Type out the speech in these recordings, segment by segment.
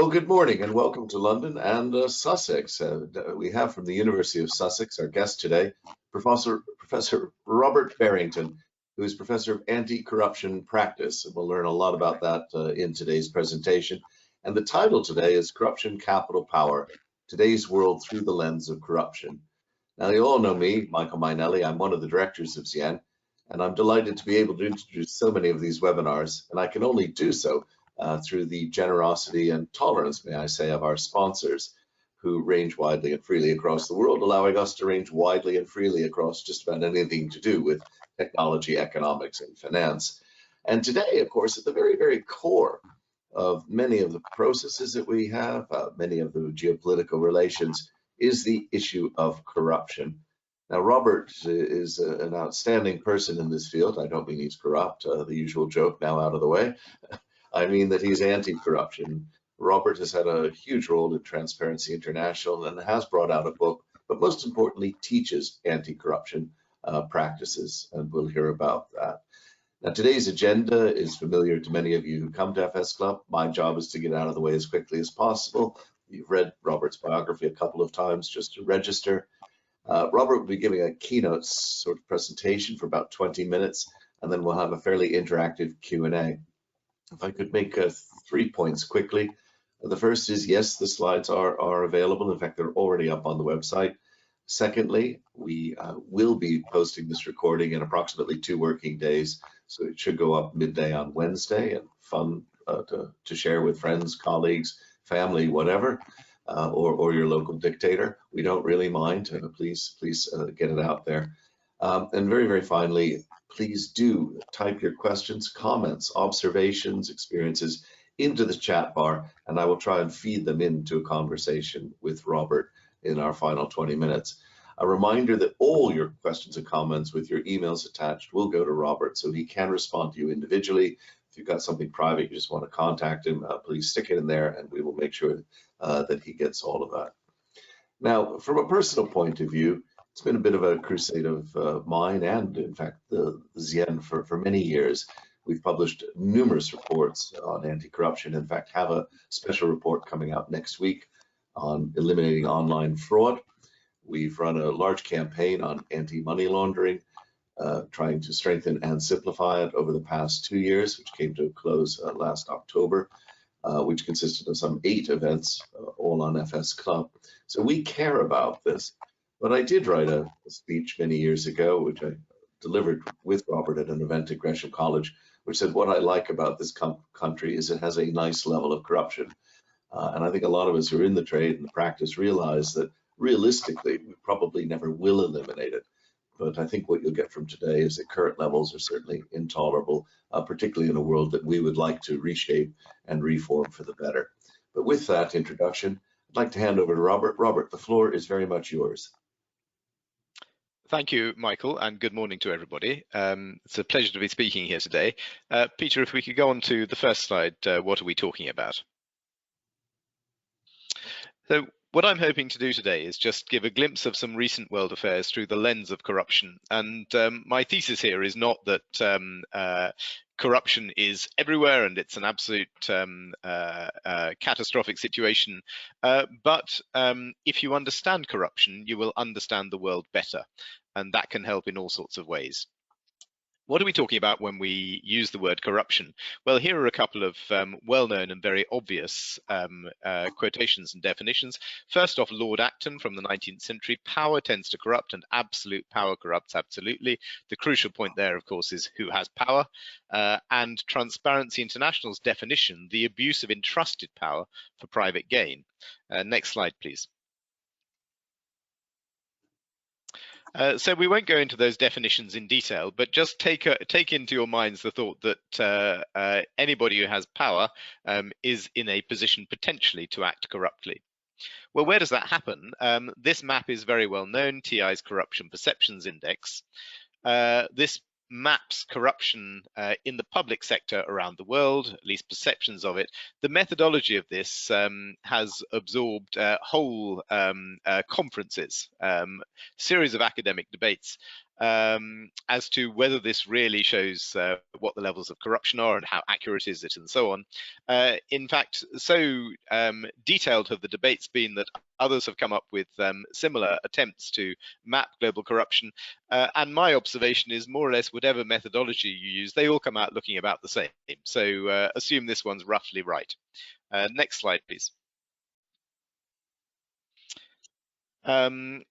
Well, good morning and welcome to London and Sussex. We have from the University of Sussex our guest today, Professor Robert Barrington, who is Professor of Anti-Corruption Practice. And we'll learn a lot about that in today's presentation. And the title today is Corruption, Capital, Power, Today's World Through the Lens of Corruption. Now, you all know me, Michael Mainelli. I'm one of the directors of ZIEN, and I'm delighted to be able to introduce so many of these webinars, and I can only do so through the generosity and tolerance, may I say, of our sponsors, who range widely and freely across the world, allowing us to range widely and freely across just about anything to do with technology, economics, and finance. And today, of course, at the very, very core of many of the processes that we have, many of the geopolitical relations, is the issue of corruption. Now, Robert is an outstanding person in this field. I don't mean he's corrupt, the usual joke now out of the way. I mean that he's anti-corruption. Robert has had a huge role in Transparency International and has brought out a book, but most importantly, teaches anti-corruption practices, and we'll hear about that. Now, today's agenda is familiar to many of you who come to FS Club. My job is to get out of the way as quickly as possible. You've read Robert's biography a couple of times just to register. Robert will be giving a keynote sort of presentation for about 20 minutes, and then we'll have a fairly interactive Q&A. If I could make 3 points quickly. The first is, yes, the slides are available. In fact, they're already up on the website. Secondly, we will be posting this recording in approximately 2 working days, so it should go up midday on Wednesday, and fun to share with friends, colleagues, family, whatever, or your local dictator. We don't really mind. Please get it out there. And very, very finally, please do type your questions, comments, observations, experiences into the chat bar, and I will try and feed them into a conversation with Robert in our final 20 minutes. A reminder that all your questions and comments with your emails attached will go to Robert, so he can respond to you individually. If you've got something private, you just want to contact him, please stick it in there and we will make sure that he gets all of that. Now, from a personal point of view, it's been a bit of a crusade of mine and, in fact, the ZIEN for many years. We've published numerous reports on anti-corruption. In fact, have a special report coming out next week on eliminating online fraud. We've run a large campaign on anti-money laundering, trying to strengthen and simplify it over the past 2 years, which came to a close last October, which consisted of some 8 events, all on FS Club. So we care about this. But I did write a speech many years ago, which I delivered with Robert at an event at Gresham College, which said what I like about this country is it has a nice level of corruption. And I think a lot of us who are in the trade and the practice realize that realistically, we probably never will eliminate it. But I think what you'll get from today is that current levels are certainly intolerable, particularly in a world that we would like to reshape and reform for the better. But with that introduction, I'd like to hand over to Robert. Robert, the floor is very much yours. Thank you, Michael, and good morning to everybody. It's a pleasure to be speaking here today. Peter, if we could go on to the first slide, what are we talking about? So what I'm hoping to do today is just give a glimpse of some recent world affairs through the lens of corruption. And my thesis here is not that corruption is everywhere and it's an absolute catastrophic situation, but if you understand corruption, you will understand the world better, and that can help in all sorts of ways. What are we talking about when we use the word corruption? Well, here are a couple of well-known and very obvious quotations and definitions. First off, Lord Acton from the 19th century, power tends to corrupt and absolute power corrupts absolutely. The crucial point there, of course, is who has power. And Transparency International's definition, the abuse of entrusted power for private gain. Next slide, please. So we won't go into those definitions in detail, but just take into your minds the thought that anybody who has power is in a position potentially to act corruptly. Well, where does that happen? This map is very well known, TI's Corruption Perceptions Index. This maps corruption in the public sector around the world, at least perceptions of it. The methodology of this has absorbed whole conferences, series of academic debates, as to whether this really shows what the levels of corruption are and how accurate is it and so on. In fact, so detailed have the debates been that others have come up with similar attempts to map global corruption. And my observation is more or less whatever methodology you use, they all come out looking about the same. So assume this one's roughly right. Next slide, please.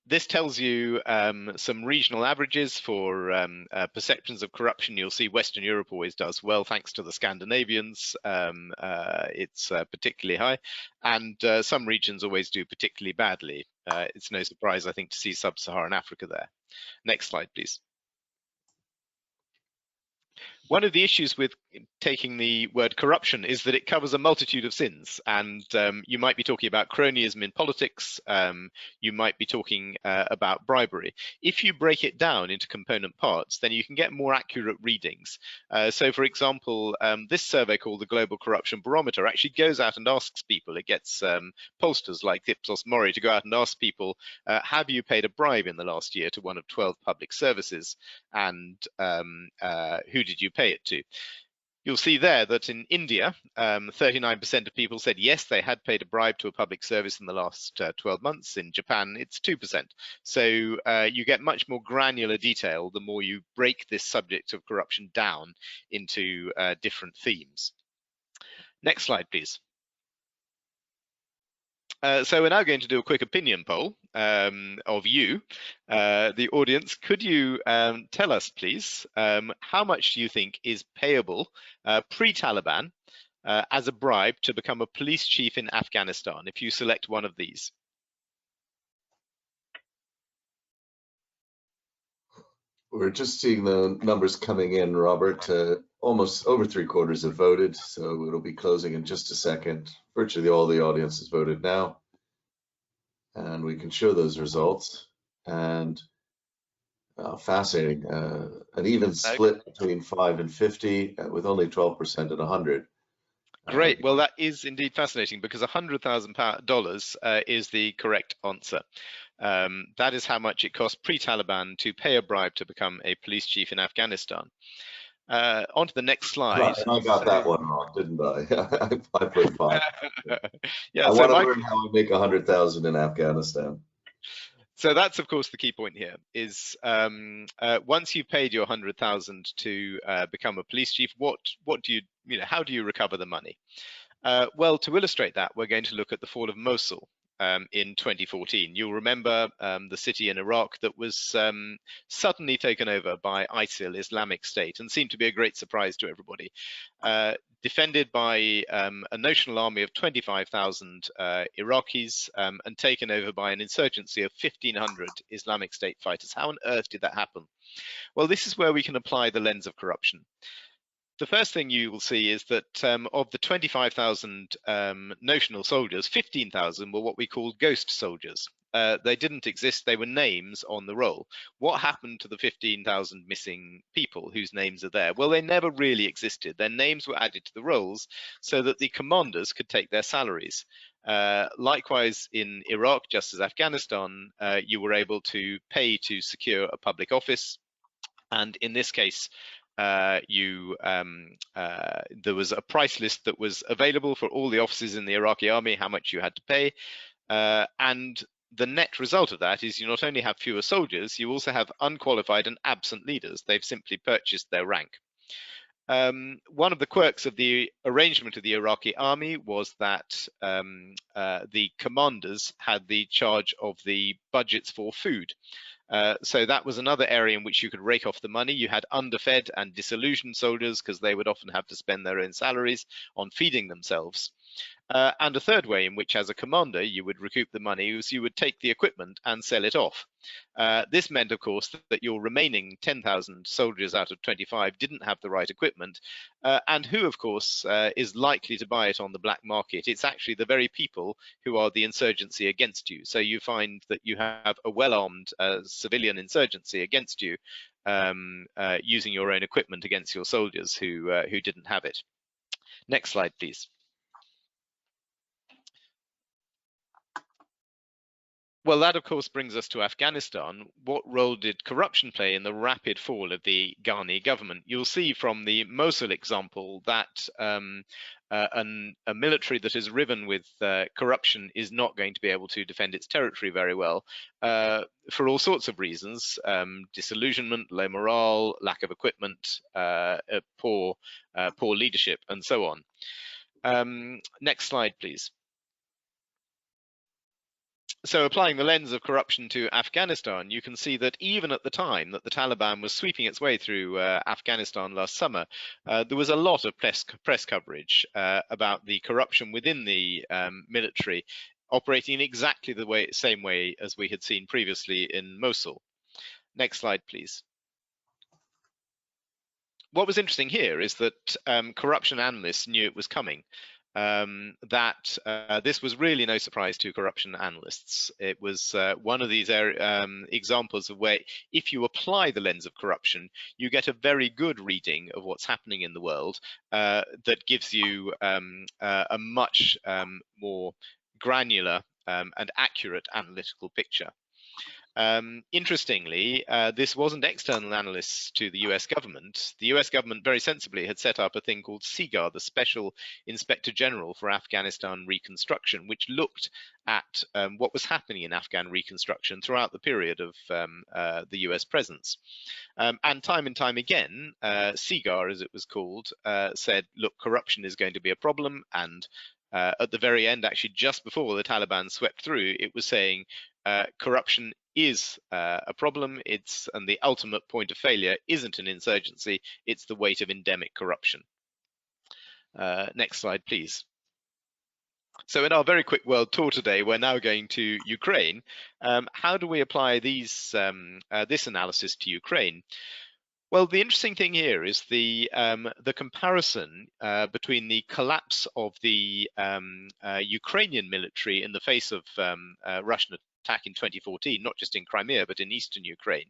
This tells you some regional averages for perceptions of corruption. You'll see Western Europe always does well, thanks to the Scandinavians. It's particularly high, and some regions always do particularly badly. It's no surprise, I think, to see Sub-Saharan Africa there. Next slide, please. One of the issues with taking the word corruption is that it covers a multitude of sins, and you might be talking about cronyism in politics, you might be talking about bribery. If you break it down into component parts, then you can get more accurate readings. So for example, this survey called the Global Corruption Barometer actually goes out and asks people, it gets pollsters like Ipsos Mori to go out and ask people, have you paid a bribe in the last year to one of 12 public services, and who did you pay it to? You'll see there that in India, 39% of people said yes, they had paid a bribe to a public service in the last 12 months. In Japan, it's 2%. So you get much more granular detail the more you break this subject of corruption down into different themes. Next slide, please. So we're now going to do a quick opinion poll of you, the audience. Could you tell us, please, how much do you think is payable pre-Taliban as a bribe to become a police chief in Afghanistan, if you select one of these? We're just seeing the numbers coming in, Robert. Almost over 3/4 have voted, so it'll be closing in just a second. Virtually all the audience has voted now, and we can show those results. And fascinating, an even split between 5 and 50, with only 12% at 100. Great. Well, that is indeed fascinating, because $100,000 is the correct answer. That is how much it cost pre-Taliban to pay a bribe to become a police chief in Afghanistan. On to the next slide. Right, and I got that one wrong, didn't I? 5.5. Yeah, I want to learn how I make 100,000 in Afghanistan. So that's, of course, the key point here is once you've paid your 100,000 to become a police chief, how do you recover the money? Well, to illustrate that, we're going to look at the fall of Mosul in 2014. You'll remember the city in Iraq that was suddenly taken over by ISIL, Islamic State, and seemed to be a great surprise to everybody. Defended by a notional army of 25,000 Iraqis and taken over by an insurgency of 1,500 Islamic State fighters. How on earth did that happen? Well, this is where we can apply the lens of corruption. The first thing you will see is that of the 25,000 notional soldiers, 15,000 were what we call ghost soldiers. They didn't exist, they were names on the roll. What happened to the 15,000 missing people whose names are there? Well, they never really existed. Their names were added to the rolls so that the commanders could take their salaries. Likewise, in Iraq, just as Afghanistan, you were able to pay to secure a public office. And in this case, there was a price list that was available for all the officers in the Iraqi army, how much you had to pay. And the net result of that is you not only have fewer soldiers, you also have unqualified and absent leaders. They've simply purchased their rank. One of the quirks of the arrangement of the Iraqi army was that the commanders had the charge of the budgets for food. So that was another area in which you could rake off the money. You had underfed and disillusioned soldiers because they would often have to spend their own salaries on feeding themselves. And a third way in which, as a commander, you would recoup the money was you would take the equipment and sell it off. This meant, of course, that your remaining 10,000 soldiers out of 25 didn't have the right equipment. And who, of course, is likely to buy it on the black market? It's actually the very people who are the insurgency against you. So you find that you have a well-armed civilian insurgency against you, using your own equipment against your soldiers who didn't have it. Next slide, please. Well, that of course brings us to Afghanistan. What role did corruption play in the rapid fall of the Ghani government? You'll see from the Mosul example that a military that is riven with corruption is not going to be able to defend its territory very well for all sorts of reasons: disillusionment, low morale, lack of equipment, poor leadership, and so on. Next slide, please. So applying the lens of corruption to Afghanistan, you can see that even at the time that the Taliban was sweeping its way through Afghanistan last summer, there was a lot of press coverage about the corruption within the military, operating in exactly the same way as we had seen previously in Mosul. Next slide, please. What was interesting here is that corruption analysts knew it was coming. This was really no surprise to corruption analysts. It was one of these examples of where, if you apply the lens of corruption, you get a very good reading of what's happening in the world that gives you a much more granular and accurate analytical picture. Interestingly, this wasn't external analysts to the US government. The US government very sensibly had set up a thing called SIGAR, the Special Inspector General for Afghanistan Reconstruction, which looked at what was happening in Afghan reconstruction throughout the period of the US presence. And time again, SIGAR, as it was called, said, look, corruption is going to be a problem. And at the very end, actually just before the Taliban swept through, it was saying corruption is a problem, and the ultimate point of failure isn't an insurgency, it's the weight of endemic corruption. Next slide, please. So in our very quick world tour today, we're now going to Ukraine. How do we apply this analysis to Ukraine? Well, the interesting thing here is the comparison between the collapse of the Ukrainian military in the face of Russian attack in 2014, not just in Crimea, but in eastern Ukraine,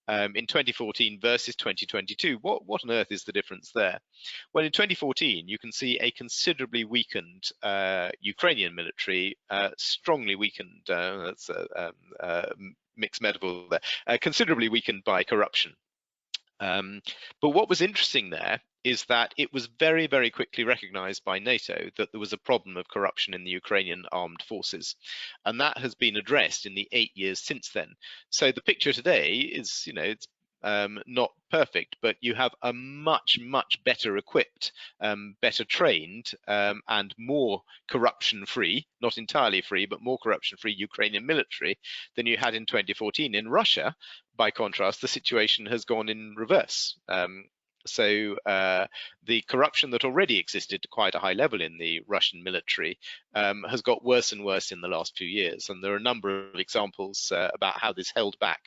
in 2014 versus 2022. What on earth is the difference there? Well, in 2014, you can see a considerably weakened Ukrainian military, strongly weakened, that's a mixed metaphor there, considerably weakened by corruption. But what was interesting there is that it was very, very quickly recognized by NATO that there was a problem of corruption in the Ukrainian armed forces. And that has been addressed in the 8 years since then. So the picture today is, it's not perfect, but you have a much better equipped, better trained, and more corruption-free, not entirely free, but more corruption-free Ukrainian military than you had in 2014. In Russia, by contrast, the situation has gone in reverse. So the corruption that already existed to quite a high level in the Russian military has got worse and worse in the last few years. And there are a number of examples about how this held back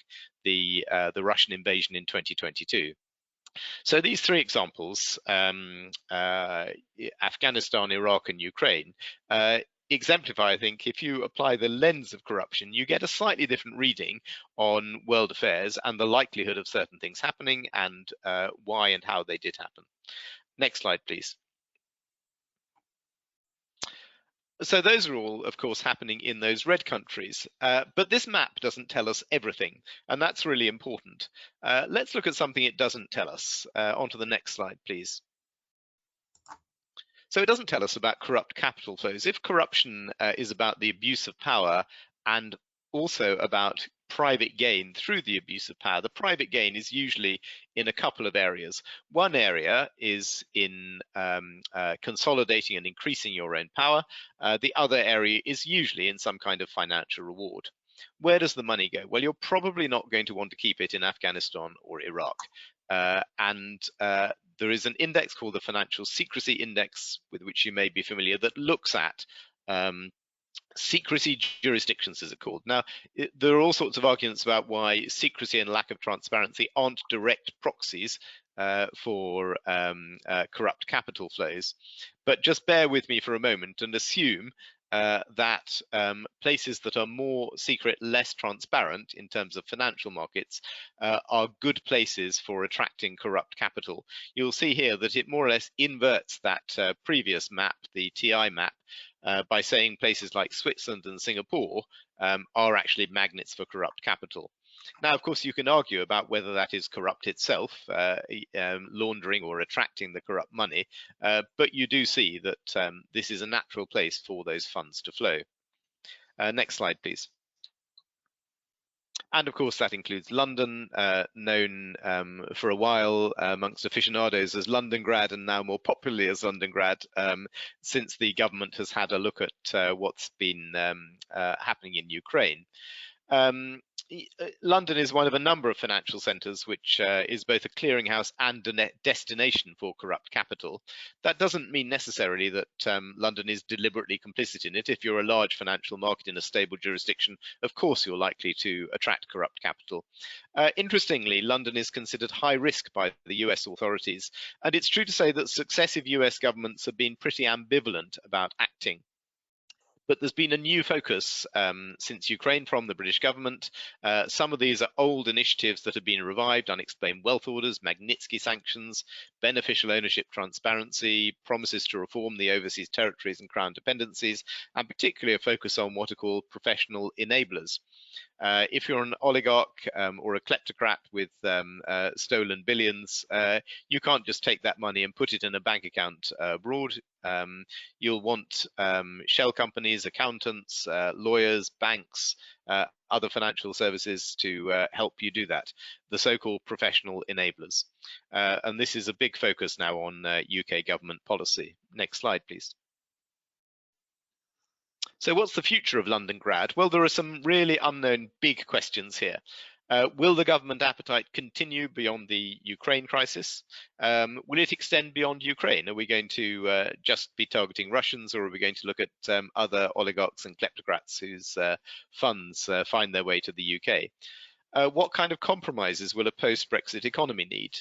the Russian invasion in 2022. So these three examples, Afghanistan, Iraq, and Ukraine, exemplify, I think, if you apply the lens of corruption, you get a slightly different reading on world affairs and the likelihood of certain things happening and why and how they did happen. Next slide, please. So those are all, of course, happening in those red countries. But this map doesn't tell us everything, and that's really important. Let's look at something it doesn't tell us. Onto the next slide, please. So it doesn't tell us about corrupt capital flows. If corruption is about the abuse of power and also about private gain through the abuse of power, the private gain is usually in a couple of areas. One area is in consolidating and increasing your own power. The other area is usually in some kind of financial reward. Where does the money go? Well, you're probably not going to want to keep it in Afghanistan or Iraq. There is an index called the Financial Secrecy Index, with which you may be familiar, that looks at secrecy jurisdictions, as it's called. Now, there are all sorts of arguments about why secrecy and lack of transparency aren't direct proxies for corrupt capital flows. But just bear with me for a moment and assume that places that are more secret, less transparent in terms of financial markets are good places for attracting corrupt capital. You'll see here that it more or less inverts that previous map, the TI map, by saying places like Switzerland and Singapore are actually magnets for corrupt capital. Now, of course, you can argue about whether that is corrupt itself, laundering or attracting the corrupt money, but you do see that this is a natural place for those funds to flow. Next slide, please. And of course, that includes London, known for a while amongst aficionados as Londongrad, and now more popularly as Londongrad, since the government has had a look at what's been happening in Ukraine. London is one of a number of financial centres which is both a clearinghouse and a destination for corrupt capital. That doesn't mean necessarily that London is deliberately complicit in it. If you're a large financial market in a stable jurisdiction, of course you're likely to attract corrupt capital. Interestingly, London is considered high risk by the US authorities, and it's true to say that successive US governments have been pretty ambivalent about acting. But there's been a new focus since Ukraine from the British government. Some of these are old initiatives that have been revived: Unexplained Wealth Orders, Magnitsky sanctions, beneficial ownership transparency, promises to reform the overseas territories and crown dependencies, and particularly a focus on what are called professional enablers. If you're an oligarch or a kleptocrat with stolen billions, you can't just take that money and put it in a bank account abroad. You'll want shell companies, accountants, lawyers, banks, other financial services to help you do that, the so-called professional enablers. And this is a big focus now on UK government policy. Next slide, please. So what's the future of Londongrad? Well, there are some really unknown big questions here. Will the government appetite continue beyond the Ukraine crisis? Will it extend beyond Ukraine? Are we going to just be targeting Russians, or are we going to look at other oligarchs and kleptocrats whose funds find their way to the UK? What kind of compromises will a post-Brexit economy need?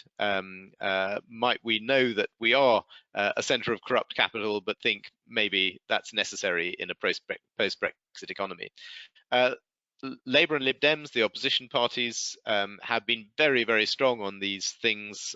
Might we know that we are a centre of corrupt capital, but think maybe that's necessary in a post-Brexit economy? Labour and Lib Dems, the opposition parties, have been very, very strong on these things,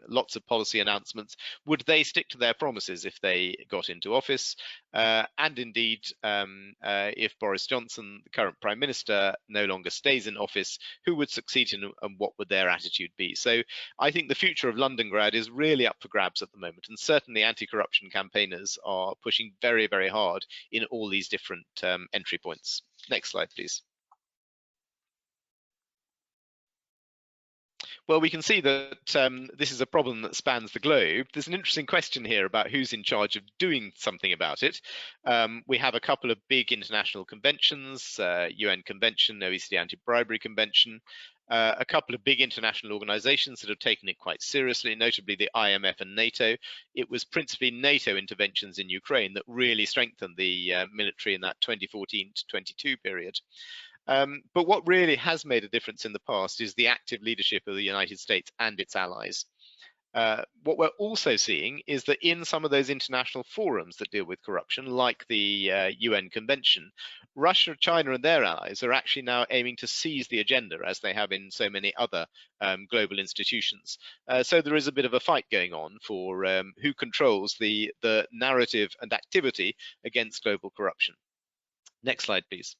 lots of policy announcements. Would they stick to their promises if they got into office? And indeed, if Boris Johnson, the current Prime Minister, no longer stays in office, who would succeed him and what would their attitude be? So I think the future of Londongrad is really up for grabs at the moment, and certainly anti-corruption campaigners are pushing very, very hard in all these different entry points. Next slide, please. Well, we can see that this is a problem that spans the globe. There's an interesting question here about who's in charge of doing something about it. We have a couple of big international conventions, UN Convention, OECD Anti-Bribery Convention, a couple of big international organizations that have taken it quite seriously, notably the IMF and NATO. It was principally NATO interventions in Ukraine that really strengthened the military in that 2014 to 22 period. But what really has made a difference in the past is the active leadership of the United States and its allies. What we're also seeing is that in some of those international forums that deal with corruption, like the UN Convention, Russia, China and their allies are actually now aiming to seize the agenda, as they have in so many other global institutions. So there is a bit of a fight going on for who controls the narrative and activity against global corruption. Next slide, please.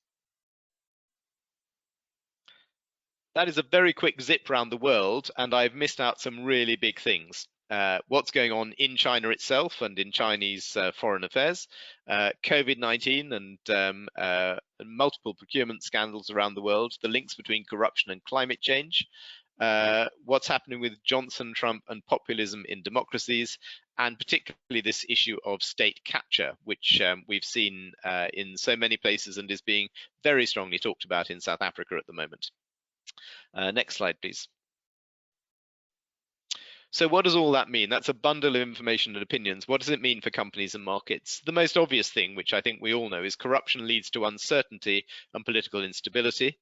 That is a very quick zip around the world, and I've missed out some really big things. What's going on in China itself and in Chinese foreign affairs, COVID-19 and multiple procurement scandals around the world, the links between corruption and climate change, what's happening with Johnson, Trump and populism in democracies, and particularly this issue of state capture, which we've seen in so many places and is being very strongly talked about in South Africa at the moment. Next slide, please. So what does all that mean? That's a bundle of information and opinions. What does it mean for companies and markets? The most obvious thing, which I think we all know, is corruption leads to uncertainty and political instability.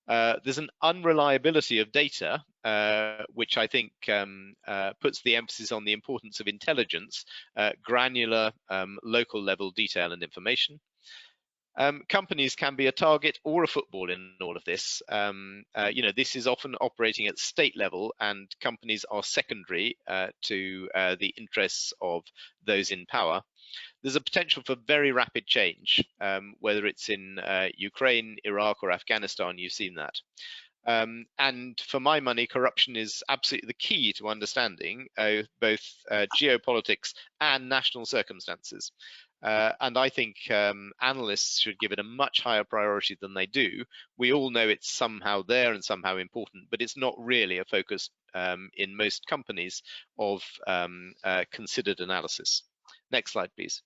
There's an unreliability of data, which I think puts the emphasis on the importance of intelligence, granular, local level detail and information. Companies can be a target or a football in all of this. This is often operating at state level, and companies are secondary to the interests of those in power. there's a potential for very rapid change, whether it's in Ukraine, Iraq, or Afghanistan. You've seen that. And for my money, corruption is absolutely the key to understanding both geopolitics and national circumstances. And I think analysts should give it a much higher priority than they do. We all know it's somehow there and somehow important, but it's not really a focus in most companies of considered analysis. Next slide, please.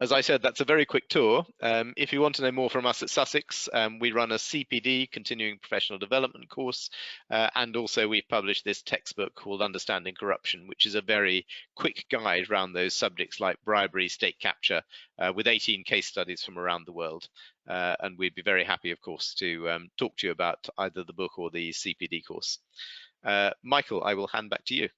As I said, that's a very quick tour. If you want to know more from us at Sussex, we run a CPD, Continuing Professional Development course, and also we've published this textbook called Understanding Corruption, which is a very quick guide around those subjects like bribery, state capture, with 18 case studies from around the world. And we'd be very happy, of course, to talk to you about either the book or the CPD course. Michael, I will hand back to you.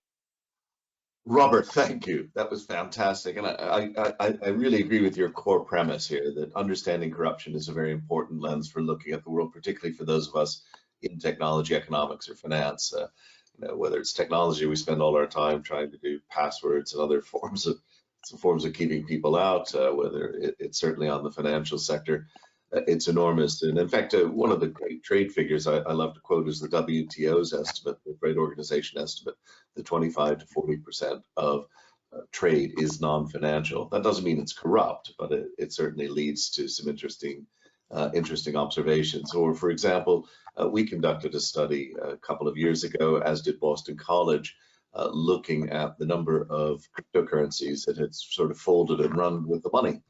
Robert, thank you. That was fantastic. And I really agree with your core premise here that understanding corruption is a very important lens for looking at the world, particularly for those of us in technology, economics, or finance. You know, whether it's technology, we spend all our time trying to do passwords and other forms of keeping people out, whether it's certainly on the financial sector. It's enormous. And in fact, one of the great trade figures I love to quote is the WTO's estimate, the Trade Organization estimate, that 25 to 40% of trade is non-financial. That doesn't mean it's corrupt, but it certainly leads to some interesting observations. Or, for example, we conducted a study a couple of years ago, as did Boston College, looking at the number of cryptocurrencies that had sort of folded and run with the money.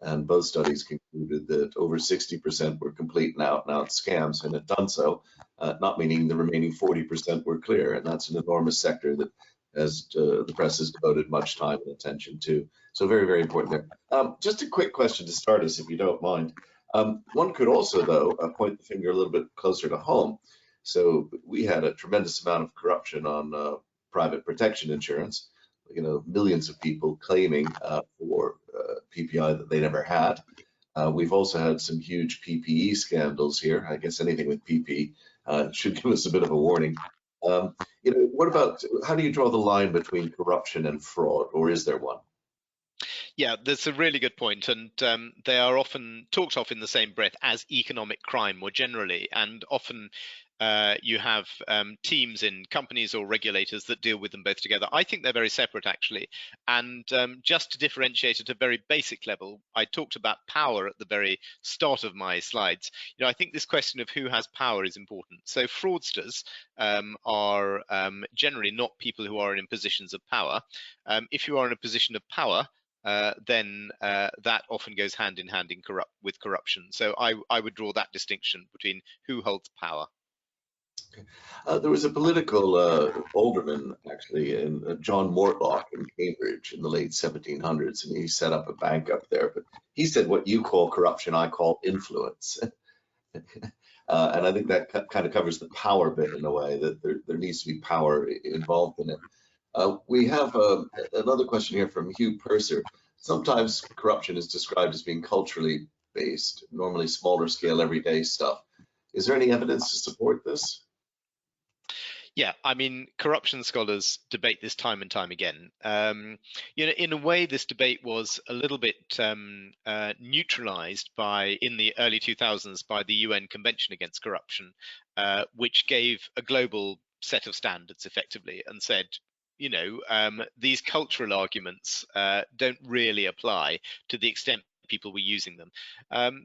And both studies concluded that over 60% were complete and out-and-out scams, and had done so, not meaning the remaining 40% were clear. And that's an enormous sector that, as the press has devoted much time and attention to. So very, very important there. Just a quick question to start us, if you don't mind. One could also, though, point the finger a little bit closer to home. So we had a tremendous amount of corruption on private protection insurance. You know, millions of people claiming for PPI that they never had. We've also had some huge PPE scandals here. I guess anything with PP should give us a bit of a warning. You know, what about, how do you draw the line between corruption and fraud, or is there one? Yeah, that's a really good point, and they are often talked of in the same breath as economic crime more generally, and often you have teams in companies or regulators that deal with them both together. I think they're very separate, actually. And just to differentiate at a very basic level, I talked about power at the very start of my slides. You know, I think this question of who has power is important. So fraudsters are generally not people who are in positions of power. If you are in a position of power, then that often goes hand in hand with corruption. So I would draw that distinction between who holds power. There was a political alderman, actually, in John Mortlock in Cambridge in the late 1700s, and he set up a bank up there. But he said, what you call corruption, I call influence. And I think that kind of covers the power bit in a way, that there needs to be power involved in it. We have another question here from Hugh Purser. Sometimes corruption is described as being culturally based, normally smaller scale, everyday stuff. Is there any evidence to support this? Yeah, I mean, corruption scholars debate this time and time again. You know, in a way, this debate was a little bit neutralized in the early 2000s by the UN Convention Against Corruption, which gave a global set of standards effectively and said, you know, these cultural arguments don't really apply to the extent people were using them.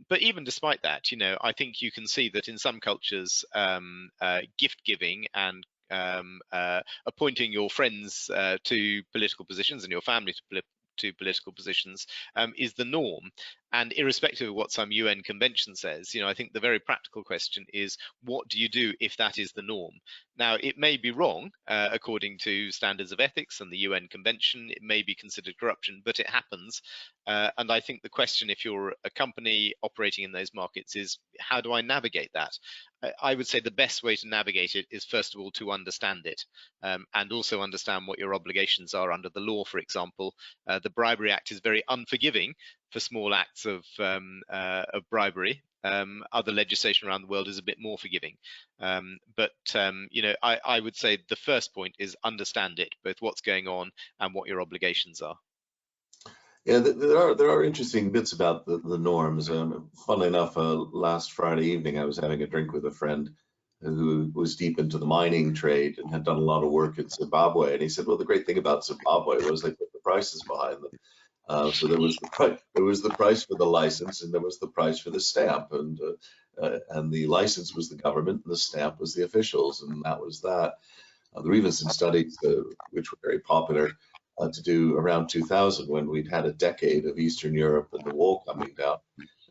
But even despite that, you know, I think you can see that in some cultures, gift giving and appointing your friends to political positions and your family to political positions is the norm. And irrespective of what some UN convention says, you know, I think the very practical question is, what do you do if that is the norm? Now, it may be wrong according to standards of ethics and the UN convention. It may be considered corruption, but it happens. And I think the question, if you're a company operating in those markets, is how do I navigate that? I would say the best way to navigate it is, first of all, to understand it, and also understand what your obligations are under the law. For example, the Bribery Act is very unforgiving for small acts of bribery, other legislation around the world is a bit more forgiving. I would say the first point is understand it, both what's going on and what your obligations are. Yeah, there are interesting bits about the norms. Funnily enough, last Friday evening, I was having a drink with a friend who was deep into the mining trade and had done a lot of work in Zimbabwe. And he said, well, the great thing about Zimbabwe was they put the prices behind them. So there was the price for the license, and there was the price for the stamp, and the license was the government, and the stamp was the officials, and that was that. There were even some studies which were very popular to do around 2000, when we'd had a decade of Eastern Europe and the wall coming down.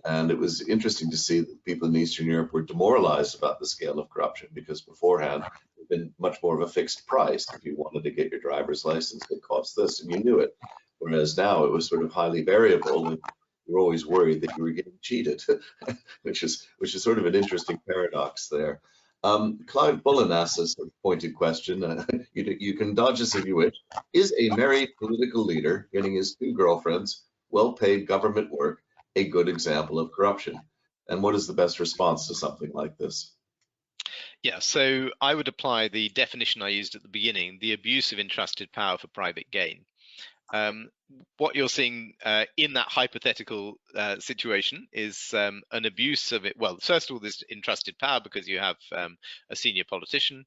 And it was interesting to see that people in Eastern Europe were demoralized about the scale of corruption, because beforehand it had been much more of a fixed price. If you wanted to get your driver's license, it cost this, and you knew it. Whereas now it was sort of highly variable, and you were always worried that you were getting cheated, which is sort of an interesting paradox there. Clive Bullen asks us a pointed question. You can dodge this if you wish. Is a married political leader getting his 2 girlfriends well-paid government work a good example of corruption? And what is the best response to something like this? Yeah, so I would apply the definition I used at the beginning, the abuse of entrusted power for private gain. What you're seeing in that hypothetical situation is an abuse of it. Well, first of all, there's entrusted power because you have a senior politician.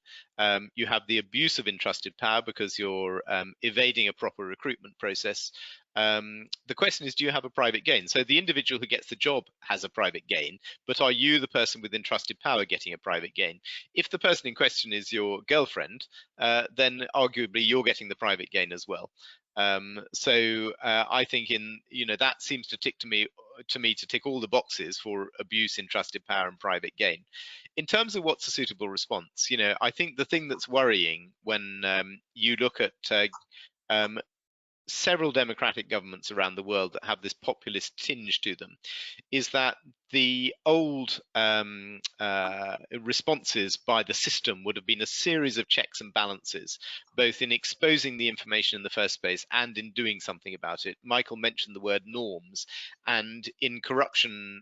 You have the abuse of entrusted power because you're evading a proper recruitment process. The question is, do you have a private gain? So the individual who gets the job has a private gain, but are you, the person with entrusted power, getting a private gain? If the person in question is your girlfriend, then arguably you're getting the private gain as well. I think that seems to tick to me to tick all the boxes for abuse, entrusted power, and private gain. In terms of what's a suitable response, I think the thing that's worrying when you look at several democratic governments around the world that have this populist tinge to them is that the old responses by the system would have been a series of checks and balances, both in exposing the information in the first place and in doing something about it. Michael mentioned the word norms, and in corruption,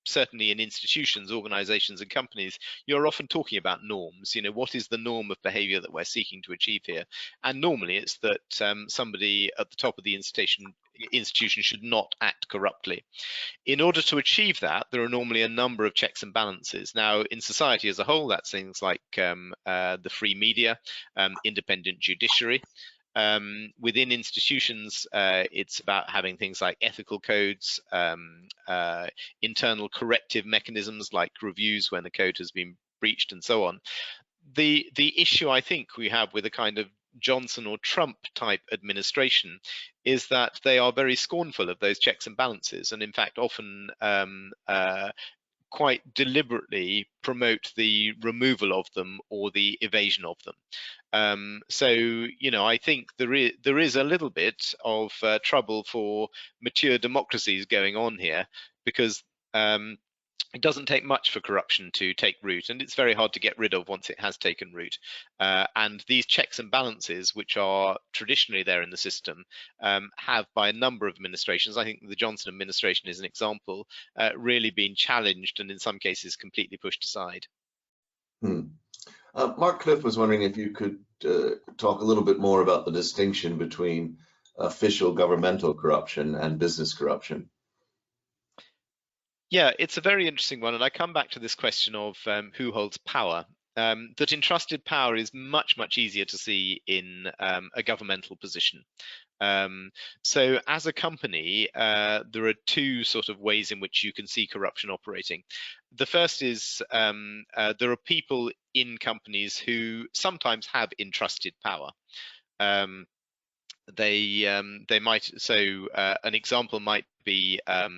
certainly in institutions, organizations, and companies, you're often talking about norms. What is the norm of behavior that we're seeking to achieve here? And normally it's that somebody at the top of the institution should not act corruptly. In order to achieve that, there are normally a number of checks and balances. Now, in society as a whole, that's things like the free media, independent judiciary. Within institutions, it's about having things like ethical codes, internal corrective mechanisms like reviews when the code has been breached, and so on. The issue I think we have with a kind of Johnson or Trump type administration is that they are very scornful of those checks and balances, and in fact often quite deliberately promote the removal of them or the evasion of them. I think there is a little bit of trouble for mature democracies going on here, because it doesn't take much for corruption to take root, and it's very hard to get rid of once it has taken root. And these checks and balances, which are traditionally there in the system, have, by a number of administrations, I think the Johnson administration is an example, really been challenged and in some cases completely pushed aside. Mark Cliff was wondering if you could talk a little bit more about the distinction between official governmental corruption and business corruption. Yeah, it's a very interesting one, and I come back to this question of who holds power. That entrusted power is much, much easier to see in a governmental position. So as a company, there are 2 sort of ways in which you can see corruption operating. The first is there are people in companies who sometimes have entrusted power. They might, so an example might be a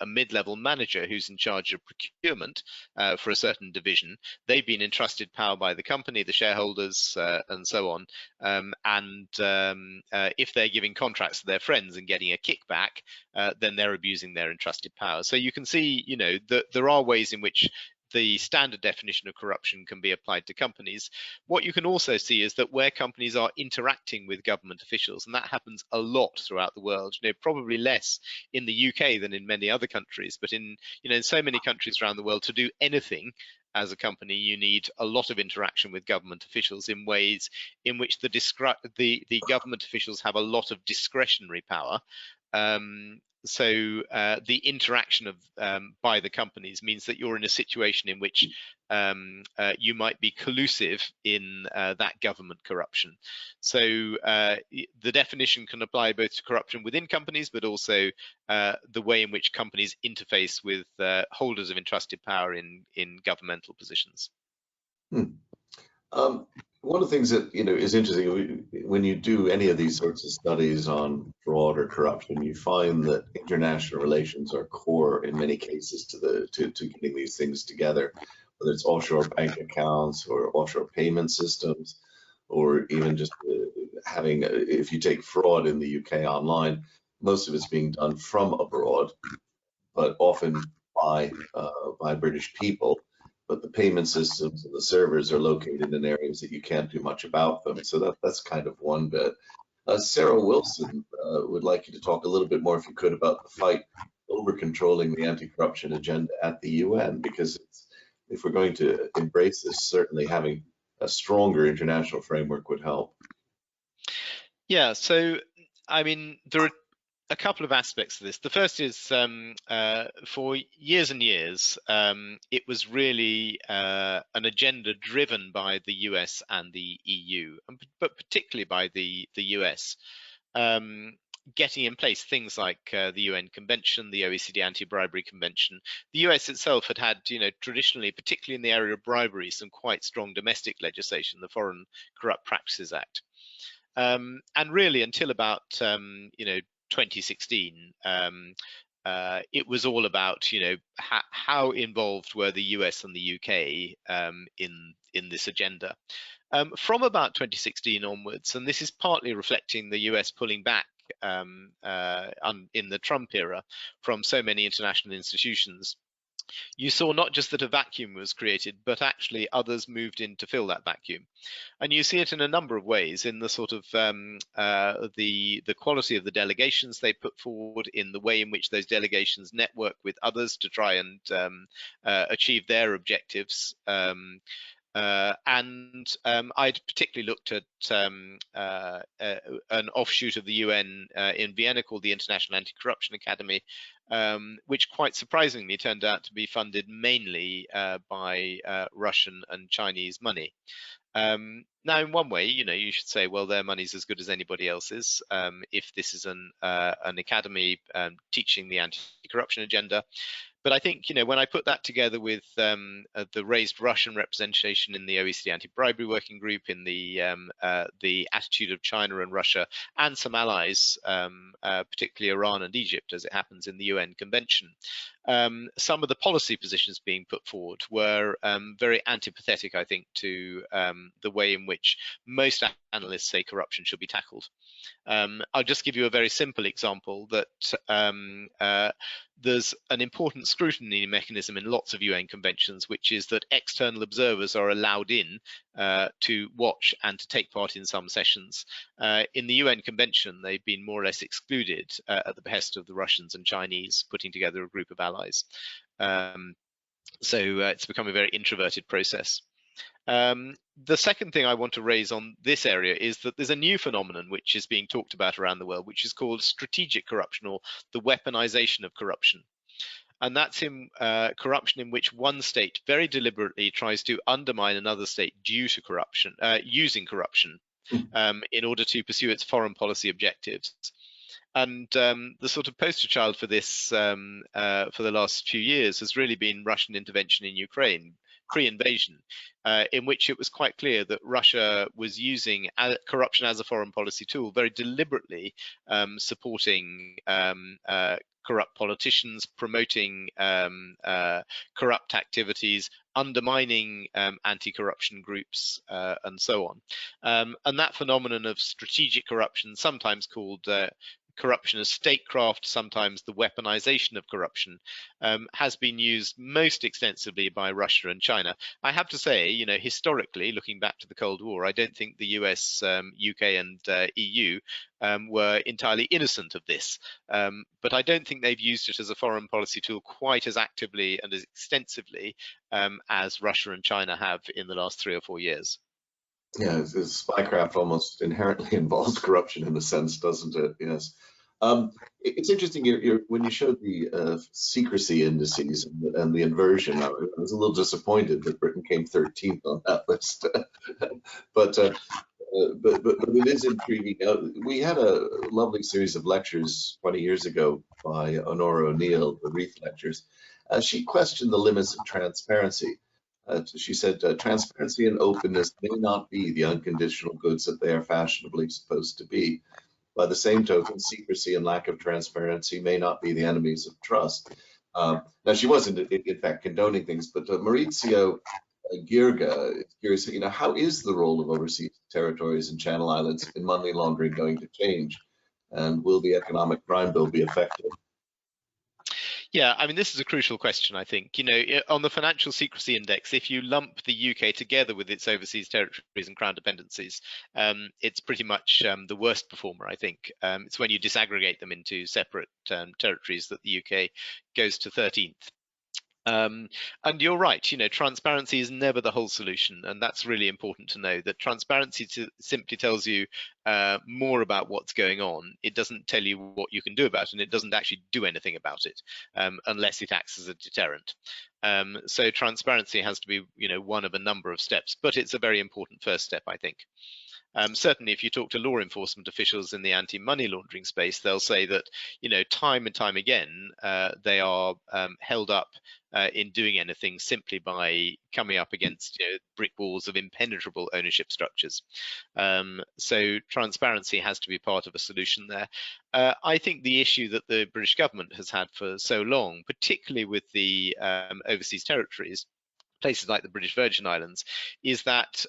mid-level manager who's in charge of procurement for a certain division. They've been entrusted power by the company, the shareholders, and so on. If they're giving contracts to their friends and getting a kickback, then they're abusing their entrusted power. So you can see, that there are ways in which the standard definition of corruption can be applied to companies. What you can also see is that where companies are interacting with government officials, and that happens a lot throughout the world, probably less in the UK than in many other countries, but in so many countries around the world, to do anything as a company, you need a lot of interaction with government officials in ways in which the government officials have a lot of discretionary power. So the interaction of by the companies means that you're in a situation in which you might be collusive in that government corruption. So the definition can apply both to corruption within companies, but also the way in which companies interface with holders of entrusted power in governmental positions. One of the things that is interesting when you do any of these sorts of studies on fraud or corruption, you find that international relations are core in many cases to getting these things together, whether it's offshore bank accounts or offshore payment systems, or even just having, if you take fraud in the UK online, most of it's being done from abroad, but often by British people. But the payment systems and the servers are located in areas that you can't do much about them. So that's kind of one bit. Sarah Wilson would like you to talk a little bit more, if you could, about the fight over controlling the anti-corruption agenda at the UN, because if we're going to embrace this, certainly having a stronger international framework would help. Yeah, so I mean, there are a couple of aspects to this. The first is for years and years, it was really an agenda driven by the US and the EU, but particularly by the US, getting in place things like the UN Convention, the OECD Anti-Bribery Convention. The US itself had traditionally, particularly in the area of bribery, some quite strong domestic legislation, the Foreign Corrupt Practices Act. And really until about 2016, it was all about how involved were the US and the UK in this agenda. From about 2016 onwards, and this is partly reflecting the US pulling back in the Trump era from so many international institutions, you saw not just that a vacuum was created, but actually others moved in to fill that vacuum. And you see it in a number of ways, in the sort of the quality of the delegations they put forward, in the way in which those delegations network with others to try and achieve their objectives. I'd particularly looked at an offshoot of the UN in Vienna called the International Anti-Corruption Academy, which quite surprisingly turned out to be funded mainly by Russian and Chinese money. Now, in one way, you should say, well, their money's as good as anybody else's if this is an academy teaching the anti-corruption agenda. But I think, when I put that together with the raised Russian representation in the OECD Anti-Bribery Working Group, in the attitude of China and Russia, and some allies, particularly Iran and Egypt, as it happens in the UN Convention, some of the policy positions being put forward were very antipathetic, I think, to the way in which most analysts say corruption should be tackled. I'll just give you a very simple example that there's an important scrutiny mechanism in lots of UN conventions, which is that external observers are allowed in to watch and to take part in some sessions. In the UN convention, they've been more or less excluded at the behest of the Russians and Chinese, putting together a group of allies. So it's become a very introverted process. The second thing I want to raise on this area is that there's a new phenomenon which is being talked about around the world, which is called strategic corruption, or the weaponization of corruption. And that's in corruption in which one state very deliberately tries to undermine another state due to corruption, using corruption in order to pursue its foreign policy objectives. And the sort of poster child for this for the last few years has really been Russian intervention in Ukraine, pre-invasion, in which it was quite clear that Russia was using corruption as a foreign policy tool, very deliberately supporting corrupt politicians, promoting corrupt activities, undermining anti-corruption groups, and so on. And that phenomenon of strategic corruption, sometimes called corruption as statecraft, sometimes the weaponization of corruption, has been used most extensively by Russia and China. I have to say, you know, historically, looking back to the Cold War, I don't think the US, UK, and EU were entirely innocent of this. But I don't think they've used it as a foreign policy tool quite as actively and as extensively as Russia and China have in the last 3 or 4 years. Yeah, spycraft almost inherently involves corruption in a sense, doesn't it? Yes. It's interesting when you showed the secrecy indices and the inversion. I was a little disappointed that Britain came 13th on that list, but it is intriguing. We had a lovely series of lectures 20 years ago by Honora O'Neill, the Reith lectures. She questioned the limits of transparency. She said, transparency and openness may not be the unconditional goods that they are fashionably supposed to be. By the same token, secrecy and lack of transparency may not be the enemies of trust. Now, she wasn't, in fact, condoning things, but Maurizio Girga is curious, you know, how is the role of overseas territories and Channel Islands in money laundering going to change? And will the economic crime bill be effective? Yeah, I mean, this is a crucial question, I think. You know, on the Financial Secrecy Index, if you lump the UK together with its overseas territories and crown dependencies, it's pretty much the worst performer, I think. It's when you disaggregate them into separate territories that the UK goes to 13th. And you're right, you know, transparency is never the whole solution, and that's really important to know, that transparency simply tells you more about what's going on. It doesn't tell you what you can do about it, and it doesn't actually do anything about it unless it acts as a deterrent. So transparency has to be, you know, one of a number of steps, but it's a very important first step, I think. Certainly, if you talk to law enforcement officials in the anti-money laundering space, they'll say that, you know, time and time again, they are held up in doing anything simply by coming up against, you know, brick walls of impenetrable ownership structures. So transparency has to be part of a solution there. I think the issue that the British government has had for so long, particularly with the overseas territories, places like the British Virgin Islands, is that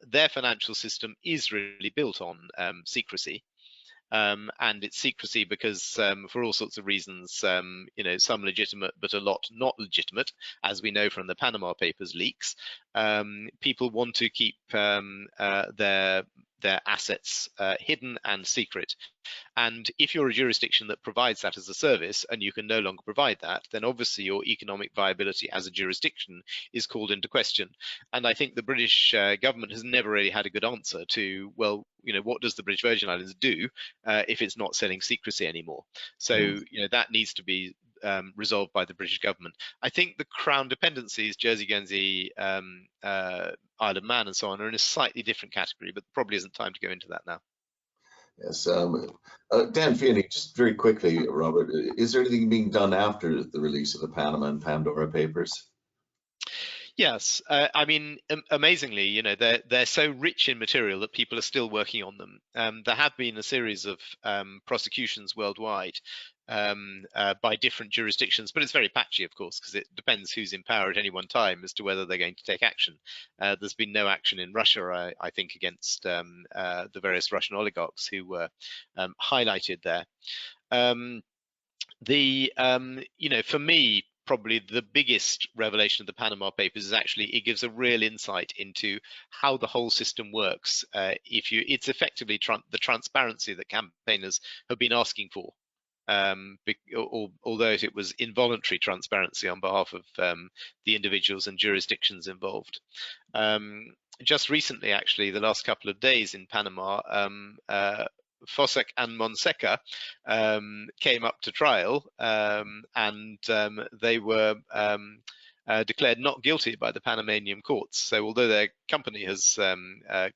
their financial system is really built on secrecy. And it's secrecy because for all sorts of reasons, you know, some legitimate, but a lot not legitimate, as we know from the Panama Papers leaks, people want to keep their assets hidden and secret. And if you're a jurisdiction that provides that as a service and you can no longer provide that, then obviously your economic viability as a jurisdiction is called into question. And I think the British government has never really had a good answer to, well, you know, what does the British Virgin Islands do if it's not selling secrecy anymore? So, you know, that needs to be resolved by the British government. I think the crown dependencies, Jersey, Guernsey, Isle of Man and so on, are in a slightly different category, but probably isn't time to go into that now. Yes, Dan Feeney, just very quickly, Robert, is there anything being done after the release of the Panama and Pandora Papers? Yes, I mean, amazingly, you know, they're so rich in material that people are still working on them. There have been a series of prosecutions worldwide by different jurisdictions, but it's very patchy, of course, because it depends who's in power at any one time as to whether they're going to take action. There's been no action in Russia, I think, against the various Russian oligarchs who were highlighted there. You know, for me, probably the biggest revelation of the Panama Papers is actually it gives a real insight into how the whole system works. It's effectively the transparency that campaigners have been asking for. Although it was involuntary transparency on behalf of the individuals and jurisdictions involved. Just recently, actually, the last couple of days in Panama, Fossek and Monseca came up to trial, and they were declared not guilty by the Panamanian courts. So although their company has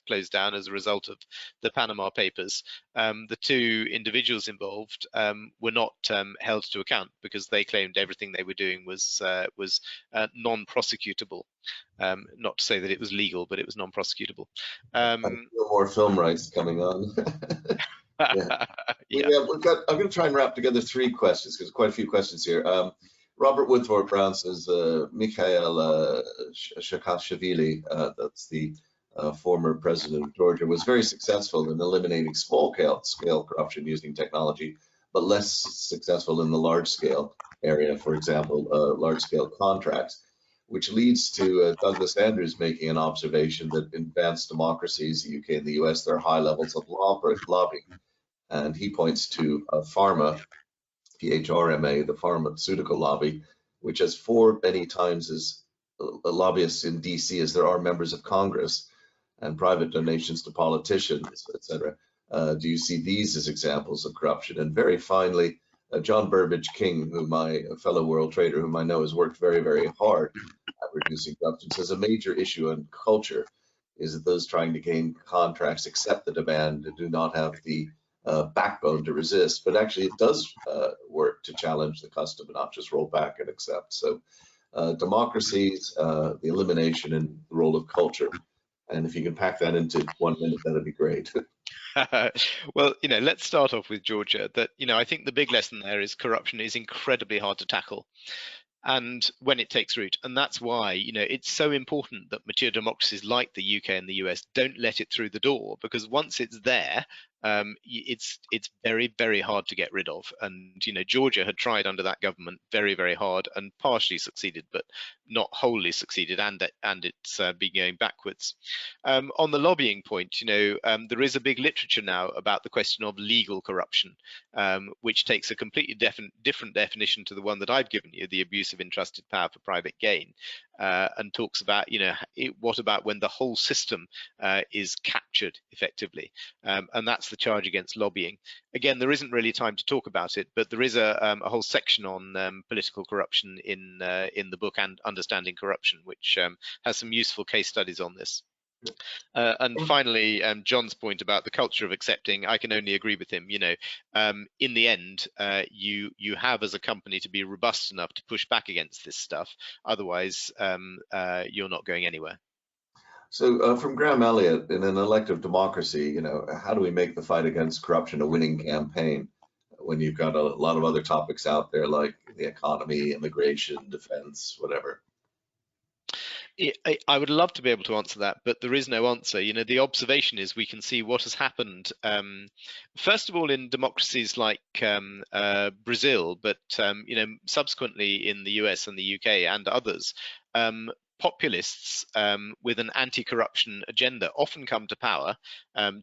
closed down as a result of the Panama Papers, the two individuals involved were not held to account because they claimed everything they were doing was non-prosecutable. Not to say that it was legal, but it was non-prosecutable. No more film rights coming on. Yeah. Yeah. I'm going to try and wrap together 3 questions because quite a few questions here. Robert Woodthorpe Brown says Mikhail Saakashvili, that's the former president of Georgia, was very successful in eliminating small-scale corruption using technology. but less successful in the large scale area, for example, large scale contracts, which leads to Douglas Andrews making an observation that in advanced democracies, the UK and the US, there are high levels of lobbying. And he points to pharma, PHRMA, the pharmaceutical lobby, which has 4 many times as lobbyists in DC as there are members of Congress, and private donations to politicians, etc. Do you see these as examples of corruption? And very finally, John Burbage King, a fellow world trader whom I know has worked very, very hard at reducing corruption, says a major issue in culture is that those trying to gain contracts accept the demand and do not have the backbone to resist, but actually it does work to challenge the custom and not just roll back and accept. So democracies, the elimination and the role of culture. And if you can pack that into 1 minute, that'd be great. Well, let's start off with Georgia. That, I think the big lesson there is corruption is incredibly hard to tackle, and when it takes root. And that's why, it's so important that mature democracies like the UK and the US don't let it through the door, because once it's there, it's very, very hard to get rid of. And Georgia had tried under that government very, very hard and partially succeeded, but not wholly succeeded, and it's been going backwards. On the lobbying point, there is a big literature now about the question of legal corruption, which takes a completely different definition to the one that I've given you, the abuse of entrusted power for private gain, and talks about, what about when the whole system is captured effectively, and that's the charge against lobbying. Again, there isn't really time to talk about it, but there is a whole section on political corruption in the book, and Understanding Corruption, which has some useful case studies on this. And finally, John's point about the culture of accepting, I can only agree with him. In the end, you have as a company to be robust enough to push back against this stuff. Otherwise, you're not going anywhere. So from Graham Elliott, in an elective democracy, how do we make the fight against corruption a winning campaign when you've got a lot of other topics out there like the economy, immigration, defense, whatever? I would love to be able to answer that, but there is no answer. The observation is we can see what has happened, first of all, in democracies like Brazil, but subsequently in the US and the UK and others. Populists with an anti-corruption agenda often come to power,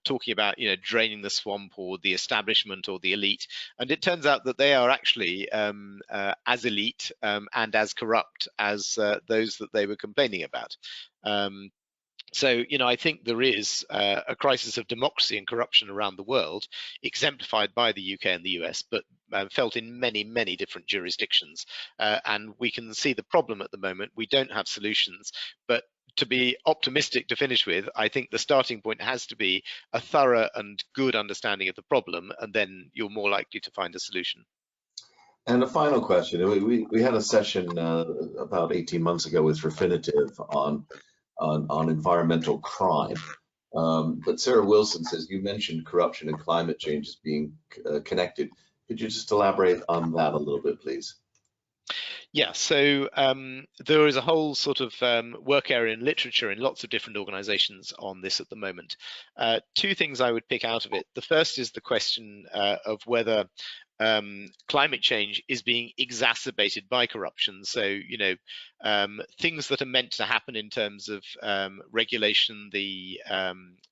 talking about draining the swamp or the establishment or the elite, and it turns out that they are actually as elite and as corrupt as those that they were complaining about. So, I think there is a crisis of democracy and corruption around the world, exemplified by the UK and the US, but felt in many, many different jurisdictions. And we can see the problem at the moment. We don't have solutions, but to be optimistic to finish with, I think the starting point has to be a thorough and good understanding of the problem, and then you're more likely to find a solution. And a final question. We had a session about 18 months ago with Refinitiv on environmental crime. But Sarah Wilson says, you mentioned corruption and climate change as being connected. Could you just elaborate on that a little bit, please? Yeah, so there is a whole sort of work area in literature in lots of different organizations on this at the moment. 2 things I would pick out of it. The first is the question of whether climate change is being exacerbated by corruption. So, things that are meant to happen in terms of regulation, the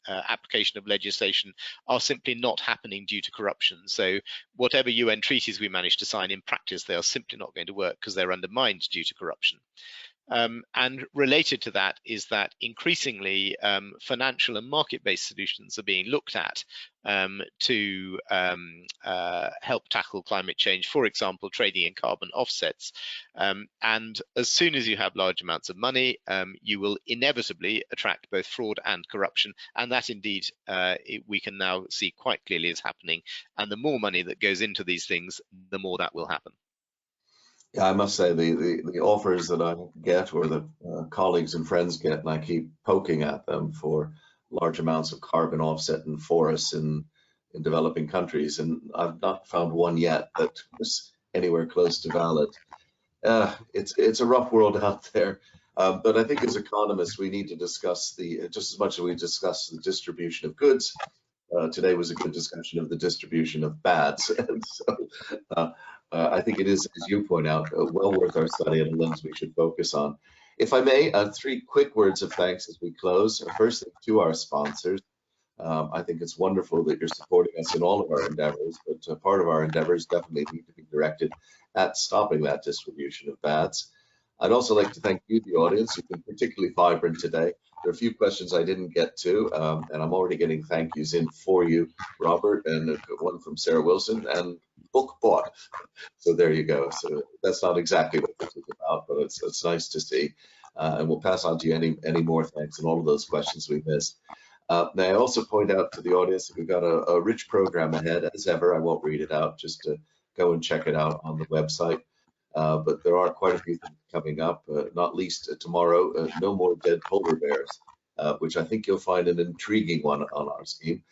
application of legislation, are simply not happening due to corruption. So whatever UN treaties we manage to sign, in practice, they are simply not going to work because they're undermined due to corruption. And related to that is that increasingly financial and market-based solutions are being looked at to help tackle climate change, for example, trading in carbon offsets. And as soon as you have large amounts of money, you will inevitably attract both fraud and corruption. And that indeed we can now see quite clearly is happening. And the more money that goes into these things, the more that will happen. Yeah, I must say the offers that I get, or the colleagues and friends get, and I keep poking at them for large amounts of carbon offset in forests in developing countries, and I've not found one yet that was anywhere close to valid. It's a rough world out there, but I think as economists we need to discuss just as much as we discuss the distribution of goods, today was a good discussion of the distribution of bads. And so I think it is, as you point out, well worth our study and a lens we should focus on. If I may, 3 quick words of thanks as we close. First, to our sponsors. I think it's wonderful that you're supporting us in all of our endeavors, but part of our endeavors definitely need to be directed at stopping that distribution of bads. I'd also like to thank you, the audience. You've been particularly vibrant today. There are a few questions I didn't get to, and I'm already getting thank yous in for you, Robert, and one from Sarah Wilson, and book bought. So there you go. So that's not exactly what this is about, but it's nice to see. And we'll pass on to you any more thanks and all of those questions we missed. May I also point out to the audience that we've got a rich program ahead, as ever. I won't read it out, just to go and check it out on the website. But there are quite a few things coming up, not least tomorrow, no more dead polar bears, which I think you'll find an intriguing one on our scheme.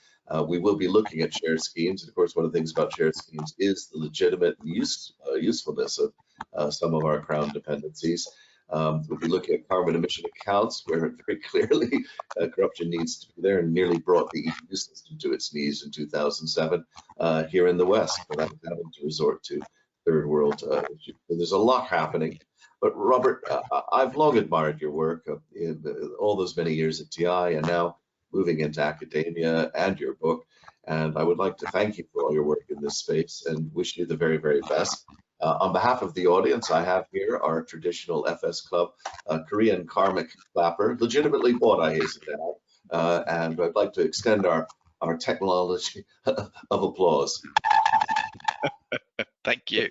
We will be looking at shared schemes. And of course, one of the things about shared schemes is the legitimate usefulness of some of our Crown dependencies. We'll be looking at carbon emission accounts, where very clearly corruption needs to be there, and nearly brought the EU system to its knees in 2007 here in the West, without having to resort to third world issues. So there's a lot happening. But Robert, I've long admired your work in all those many years at TI, and now moving into academia, and your book. And I would like to thank you for all your work in this space and wish you the very, very best. On behalf of the audience, I have here our traditional FS Club Korean karmic clapper, legitimately bought, I hasten to add, and I'd like to extend our technology of applause. Thank you.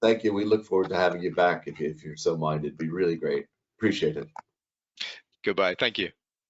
Thank you. We look forward to having you back if you're so minded. It'd be really great. Appreciate it. Goodbye. Thank you.